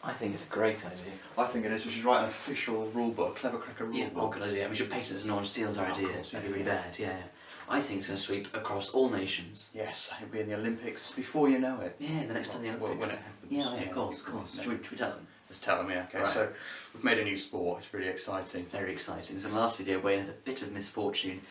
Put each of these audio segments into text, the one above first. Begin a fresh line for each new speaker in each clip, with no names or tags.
I think it's a great idea.
I think it is. We should write an official rule book, Clever Cracker rule book.
Oh, good idea. We should patent it so no one steals our idea. That'd be really bad, yeah. I think it's going to sweep across all nations.
Yes, it'll be in the Olympics before you know it.
Yeah, the next time the Olympics.
When it happens.
Yeah, of course. Should we tell them?
Let's tell them, yeah. Okay, right. So we've made a new sport. It's really exciting.
Very exciting. So in the last video, Wayne had a bit of misfortune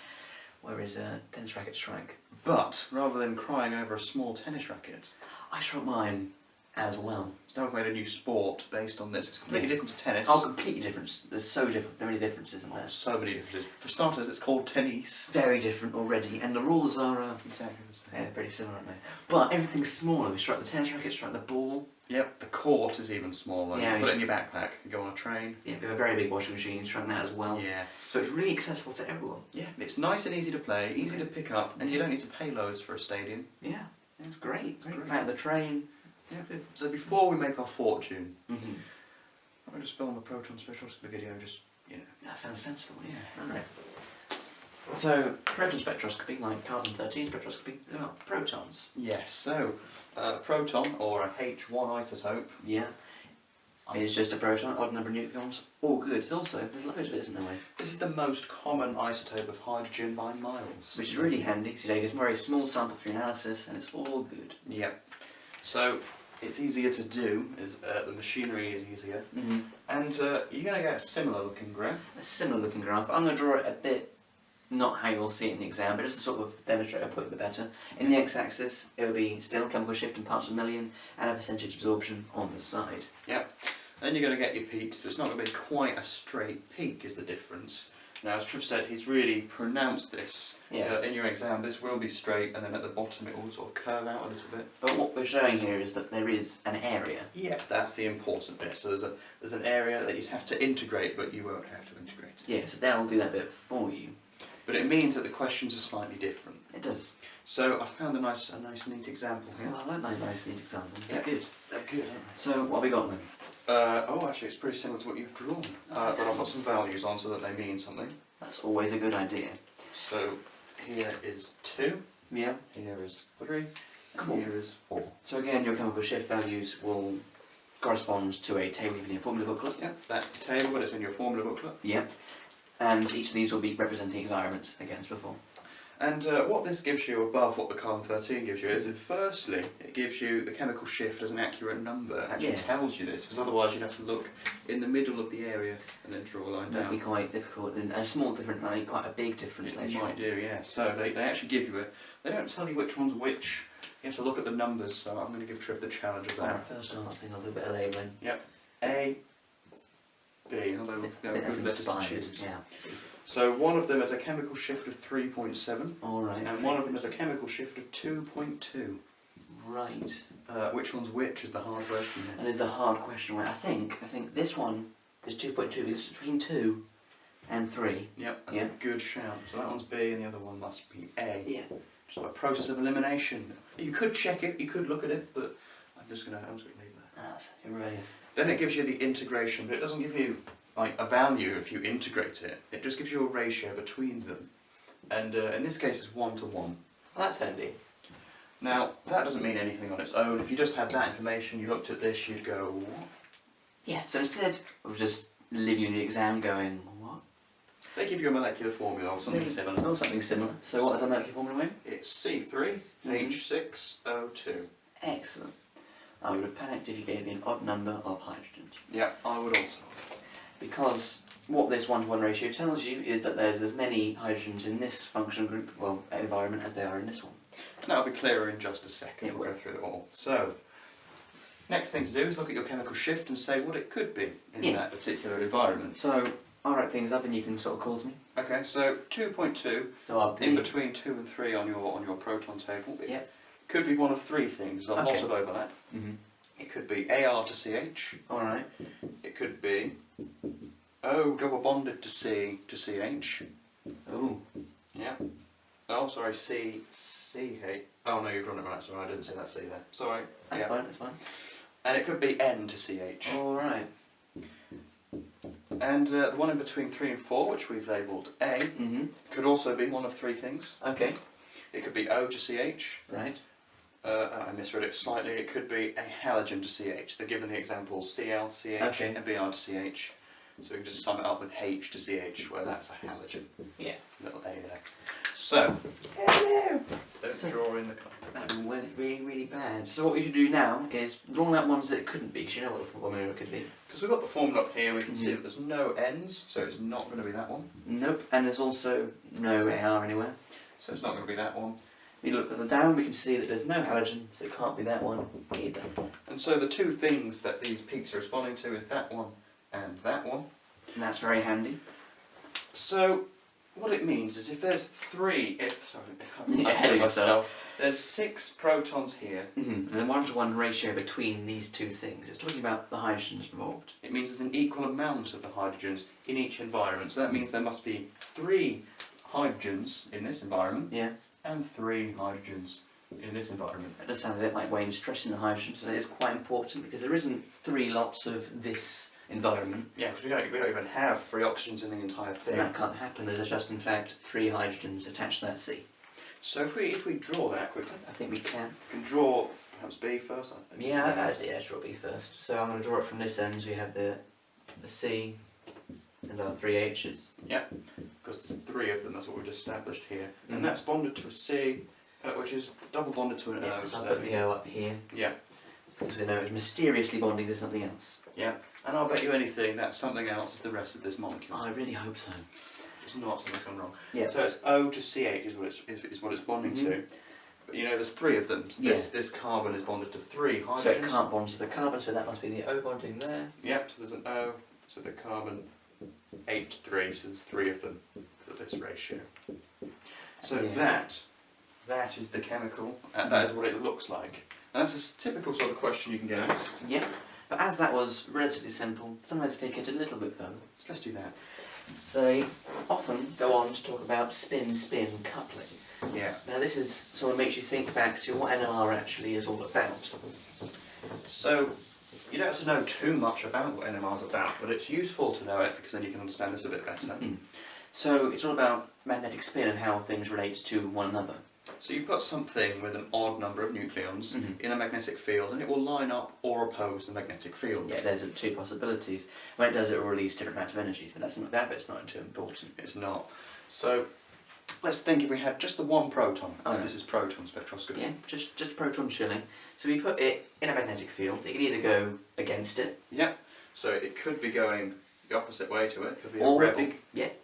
where his tennis racket shrank.
But rather than crying over a small tennis racket,
I shrunk mine as well.
So we've made a new sport based on this. It's completely different to tennis.
Oh, completely different. There's so different. There are many differences, isn't there?
So many differences. For starters, it's called tennis.
Very different already, and the rules are
exactly the same.
Yeah, pretty similar, aren't they? But everything's smaller. We strike the tennis racket, strike the ball.
Yep, the court is even smaller.
Yeah,
you put it in your backpack and go on a train.
Yeah, we have a very big washing machine, shrunk that as well.
Yeah.
So it's really accessible to everyone.
Yeah, it's nice and easy to play, easy to pick up, and you don't need to pay loads for a stadium.
Yeah, it's great. It's great. Play at the train.
Yeah, good. So before we make our fortune,
I'll
just film a proton spectroscopy video and just,
That sounds sensible,
yeah.
Alright. So, proton spectroscopy, like carbon-13 spectroscopy, they're about protons.
Yes, so a proton, or a H1 isotope.
Yeah. It's just a proton, odd number of neutrons, all good. It's also, there's loads of it, isn't there?
This is the most common isotope of hydrogen by miles.
Which is really handy, so you take a very small sample for your analysis, and it's all good.
Yep. So, it's easier to do, the machinery is easier, and you're going to get a similar looking graph.
A similar looking graph. I'm going to draw it a bit, not how you'll see it in the exam, but just to sort of demonstrate or put it better. In the x-axis, it will be still chemical shift in parts per million, and a percentage absorption on the side.
Yep. Then you're going to get your peaks, but it's not going to be quite a straight peak is the difference. Now, as Triff said, he's really pronounced this.
Yeah.
In your exam, this will be straight, and then at the bottom it will sort of curve out a little bit.
But what we're showing here is that there is an area.
Yeah, that's the important bit. So there's an area that you'd have to integrate, but you won't have to integrate.
Yeah, so that'll do that bit for you.
But it means that the questions are slightly different.
It does.
So I found a nice neat example here.
Oh, I like that nice neat example.
Yeah.
They're good.
They're good, aren't they?
So what have we got then?
Actually, it's pretty similar to what you've drawn. But I've got some values on so that they mean something.
That's always a good idea.
So here is 2.
Yeah.
Here is 3.
Cool.
And here is 4.
So again, your chemical shift values will correspond to a table in your formula booklet.
Yep, that's the table, but it's in your formula booklet.
Yep. And each of these will be representing environments, again as before.
And what this gives you above what the carbon-13 gives you is, firstly, it gives you the chemical shift as an accurate number. It actually tells you this, because otherwise you'd have to look in the middle of the area and then draw a line down.
That would be quite difficult, and a small difference might be quite a big difference.
It might do, yeah. So they actually give you they don't tell you which one's which. You have to look at the numbers, so I'm going to give Triff the challenge of that.
Alright, first off, I think I'll do a bit of labelling.
Yep. A, B, although they're good letters to choose.
Yeah.
So one of them has a chemical shift of 3.7.
Alright.
And one of them has a chemical shift of 2.2.
Right.
Which one's which is the hard question.
That is the hard question. Right? I think this one is 2.2. It's between 2 and 3.
Yep, that's a good shout. So that one's B and the other one must be A.
Yeah.
Just a process of elimination. You could check it, you could look at it, but I'm just gonna leave that.
That's rebellious.
Then it gives you the integration, but it doesn't give you like a value if you integrate it. It just gives you a ratio between them. And in this case it's 1 to 1.
Well, that's handy.
Now, that doesn't mean anything on its own. If you just had that information, you looked at this, you'd go, what?
Yeah, so instead of just leaving you in the exam going, what?
They give you a molecular formula or something similar.
Or something similar. So what is that molecular formula mean?
It's C3H6O2.
Excellent. I would have panicked if you gave me an odd number of hydrogens.
Yeah, I would also.
Because what this 1-to-1 ratio tells you is that there's as many hydrogens in this functional group, well, environment, as there are in this one.
That'll be clearer in just a second. We'll go through it all. So, next thing to do is look at your chemical shift and say what it could be in that particular environment.
So, I'll write things up and you can sort of call to me.
Okay, so 2.2,
so I'll
in between 2 and 3 on your proton table.
Yep.
Could be one of 3 things, there's a lot of overlap. It could be AR to CH.
Alright.
It could be O double bonded to C to CH.
Oh.
Yeah. Oh, sorry, C, CH. Oh no, you've drawn it right, sorry, I didn't say that C there. Sorry.
That's fine, that's fine.
And it could be N to CH.
Alright.
And the one in between 3 and 4, which we've labelled A, could also be one of 3 things.
Okay.
It could be O to CH.
Right.
I misread it slightly. It could be a halogen to CH. They're given the examples Cl to CH
Okay.
and Br to CH. So we can just sum it up with H to CH, where that's a halogen.
Yeah.
Little A there. So,
Hello!
don't
So-
draw in the colour.
That went really, really bad. So what we should do now is draw out ones that it couldn't be, because you know what the formula could be.
Because we've got the formula up here, we can see that there's no N's, so it's not going to be that one.
Nope, and there's also no AR anywhere.
So it's not going to be that one.
We look at the down, we can see that there's no halogen, so it can't be that one either.
And so the two things that these peaks are responding to is that one and that one.
And that's very handy.
So what it means is if there's
You're
I'm
ahead of
ahead of
yourself.
myself. There's 6 protons here.
And a 1-to-1 ratio between these two things. It's talking about the hydrogens involved.
It means there's an equal amount of the hydrogens in each environment. So that means there must be 3 hydrogens in this environment
Yeah.
and 3 hydrogens in this environment.
It does sound a bit like Wayne stressing the hydrogen, so that is quite important because there isn't 3 lots of this environment.
Yeah, because we don't even have 3 oxygens in the entire
So
thing.
that can't happen. There's just in fact 3 hydrogens attached to that C.
So if we draw that quickly,
I think we can.
we can draw perhaps B first. I think.
Yeah, let's draw B first. So I'm going to draw it from this end. So we have the C and our 3 H's.
Because there's 3 of them, that's what we've just established here.
Mhm.
And that's bonded to a C, which is double bonded to an
Yeah,
O.
so I'll
So
put the O up here
yeah,
because we know it's mysteriously bonding to something else.
yeah. And I'll bet you anything that something else is the rest of this molecule.
I really hope so.
It's not, something's gone wrong.
Yeah.
So it's O to CH is what it's bonding to. But you know, there's 3 of them. So this carbon is bonded to 3 hydrogens.
So it can't bond to the carbon, so that must be the O bonding there.
Yep, so there's an O, so the carbon 8 to 3, so there's 3 of them for this ratio. So
Yeah.
that is the chemical, and that is what it looks like. And that's a typical sort of question you can get asked.
Yeah. But as that was relatively simple, sometimes take it a little bit further.
So let's do that.
So they often go on to talk about spin-spin coupling.
Yeah.
Now this is sort of makes you think back to what NMR actually is all about.
So you don't have to know too much about what NMR is about, but it's useful to know it because then you can understand this a bit better.
So it's all about magnetic spin and how things relate to one another.
So you put something with an odd number of nucleons in a magnetic field and it will line up or oppose the magnetic field.
Yeah, there's 2 possibilities. When it does, it will release different amounts of energy, but that bit's not too important.
It's not. So let's think if we had just the one proton, because
Alright.
this is proton spectroscopy.
Yeah, just proton chilling. So we put it in a magnetic field. It can either go against it,
Yeah. So it could be going the opposite way to it. It could be a
or
rebel.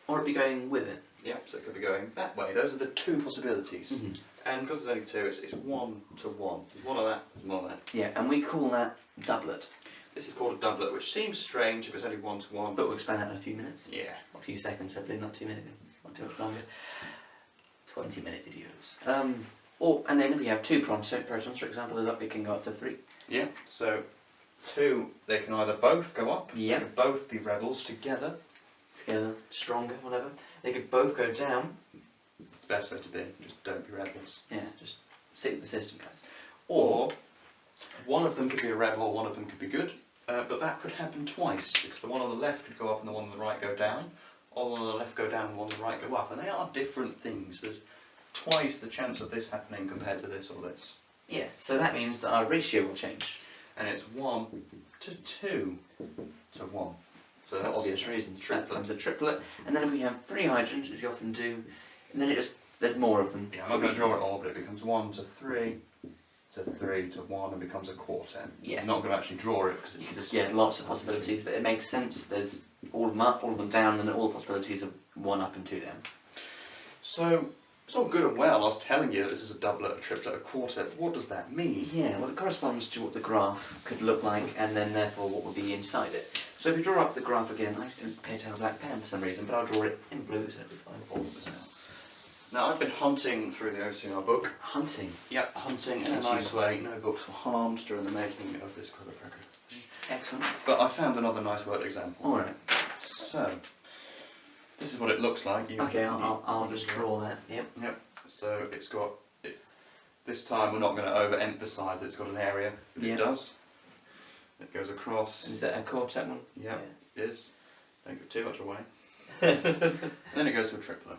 or it'd be going with it.
Yeah. So it could be going that way. Those are the 2 possibilities. And because there's only 2, it's 1 to 1. There's one of that. There's one of that.
Yeah, and we call that doublet.
This is called a doublet, which seems strange if it's only 1 to 1.
But we'll explain that in a few minutes.
Yeah.
A few seconds, hopefully, not 2 minutes. Not too much longer. 20-minute videos. And then if we have 2 protons, for example, it can go up to 3.
Yeah. So 2, they can either both go up.
Yeah.
They can both be rebels together.
Together, stronger, whatever. They could both go down.
Best way to be. Just don't be rebels.
Yeah, just stick with the system, guys.
Or one of them could be a rebel, one of them could be good, but that could happen twice because the one on the left could go up and the one on the right go down, or the one on the left go down and the one on the right go up, and they are different things. There's twice the chance of this happening compared to this or this.
Yeah, so that means that our ratio will change.
And it's 1 to 2 to 1. So
For
that's
obvious reasons. That
triplet.
becomes a triplet. And then if we have 3 hydrogens, which we often do, and then there's more of them.
Yeah, I'm not going to draw it all, but it becomes 1 to 3 to 3 to 1 and becomes a quartet.
Yeah.
I'm not going to actually draw it because
Because there's lots of possibilities, but it makes sense. There's all of them up, all of them down, and all the possibilities of 1 up and 2 down.
So it's all good and well. I was telling you that this is a doublet, a triplet, a quartet. But what does that mean?
Yeah, well, it corresponds to what the graph could look like, and then therefore what would be inside it. So if we draw up the graph again, I still appear to have a black pen for some reason, but I'll draw it in blue, so it'll be fine.
Now I've been hunting through the OCR book.
Hunting.
Yep, hunting in a nice way. No books were harmed during the making of this clever record.
Excellent.
But I found another nice word example.
Alright.
So this is what it looks like.
Okay, I'll just draw that. Yep.
Yep. So it's got. This time we're not going to over-emphasise that it's got an area, but
Yep.
it does. It goes across.
Is that a quartet one?
Yep, it is. Don't give too much away. Then it goes to a triplet.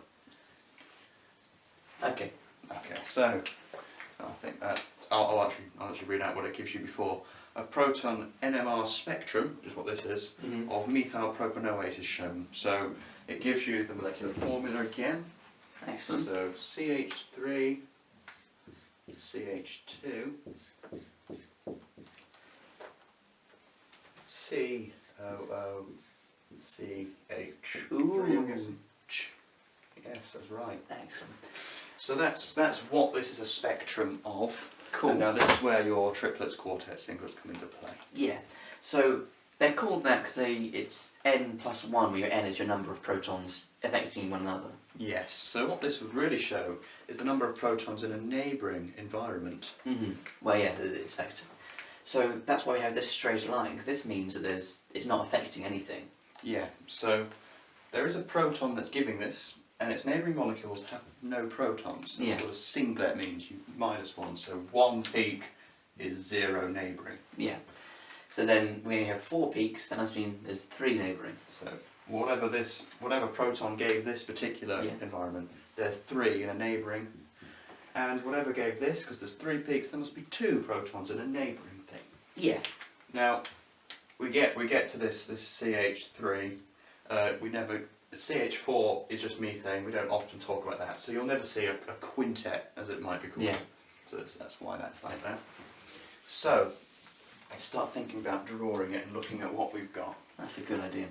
Okay.
Okay, so I think that I'll actually read out what it gives you before. A proton NMR spectrum, which is what this is, of methyl propanoate is shown. So it gives you the molecular formula again.
Excellent.
So CH3, CH2, COO, CH.
Ooh.
Yes, that's right.
Excellent.
So that's what this is a spectrum of.
Cool.
And now this is where your triplets, quartets, singlets come into play.
Yeah. So they're called that because it's n plus 1, where your n is your number of protons affecting one another.
Yes. So what this would really show is the number of protons in a neighbouring environment.
Well, yeah, it's affecting. So that's why we have this straight line, because this means that it's not affecting anything.
Yeah. So there is a proton that's giving this, and its neighbouring molecules have no protons. That's what a singlet means, you -1. So one peak is 0 neighbouring.
Yeah. So then we have 4 peaks, that must mean there's 3 neighbouring.
So whatever proton gave this particular environment, there's 3 in a neighbouring. And whatever gave this, because there's 3 peaks, there must be 2 protons in a neighbouring thing.
Yeah.
Now, we get to this CH3, CH4 is just methane, we don't often talk about that, so you'll never see a quintet, as it might be called.
Yeah.
So that's why that's like that. So, I start thinking about drawing it and looking at what we've got.
That's a good idea.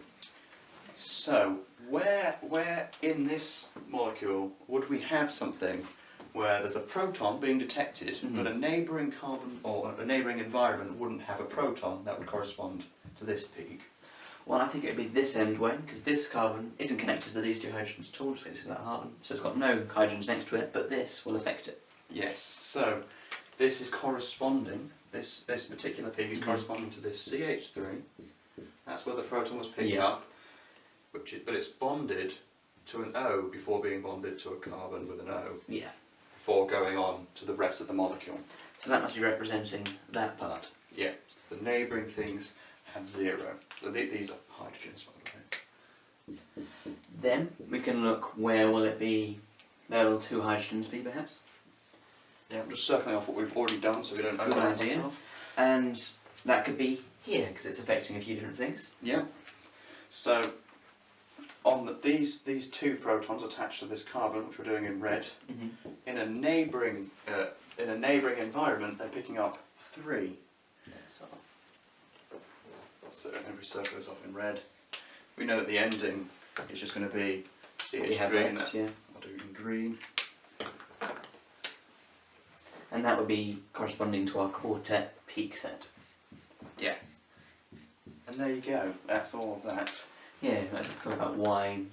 So, where in this molecule would we have something where there's a proton being detected, but a neighbouring carbon or a neighbouring environment wouldn't have a proton that would correspond to this peak?
Well, I think it would be this end way, because this carbon isn't connected to these 2 hydrogens at all, so it's that carbon. So it's got no hydrogens next to it, but this will affect it.
Yes, so this is corresponding, this particular peak is corresponding to this CH3. That's where the proton was picked up, but it's bonded to an O before being bonded to a carbon with an O.
Yeah.
Before going on to the rest of the molecule.
So that must be representing that part.
Yeah, the neighbouring things have 0. So these are hydrogens, by the way.
Then we can look, where will it be, where will 2 hydrogens be perhaps?
Yeah, I'm just circling off what we've already done so we don't
Good
overlap
idea.
ourselves.
And that could be here, because it's affecting a few different things.
Yeah. So on these 2 protons attached to this carbon, which we're doing in red, in a neighbouring environment, they're picking up 3. So if we circle this off in red, we know that the ending is just going to be CH3, and I'll do it in green.
And that would be corresponding to our quartet peak set.
Yeah. And there you go, that's all of that.
Yeah, let's talk about why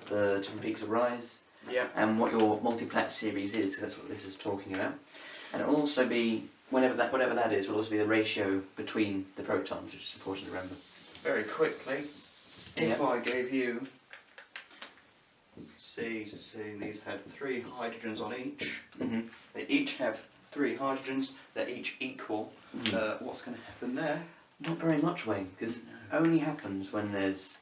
the different peaks arise.
Yeah.
And what your multiplat series is, because that's what this is talking about. And it will also be, whatever that is, will also be the ratio between the protons, which is important to remember.
Very quickly, if I gave you C to C, these had 3 hydrogens on each. They each have 3 hydrogens, they're each equal. What's going to happen there?
Not very much, Wayne, because it only happens when there's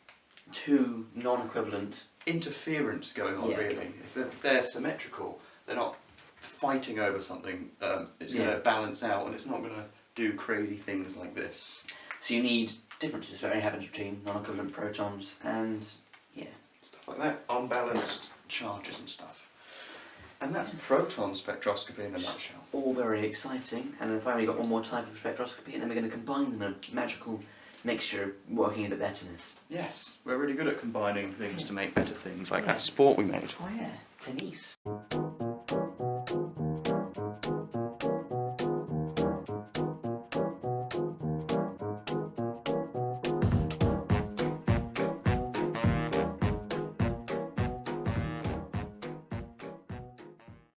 2 non-equivalent
interference going on, really. If they're symmetrical, they're not fighting over something, it's going to balance out and it's not going to do crazy things like this.
So you need differences, so it only happens between non-equivalent protons and,
stuff like that, unbalanced charges and stuff. And that's proton spectroscopy in a nutshell.
All very exciting, and then finally got one more type of spectroscopy, and then we're going to combine them in a magical mixture of working a bit betterness.
Yes, we're really good at combining things to make better things, like that sport we made.
Oh yeah, tennis.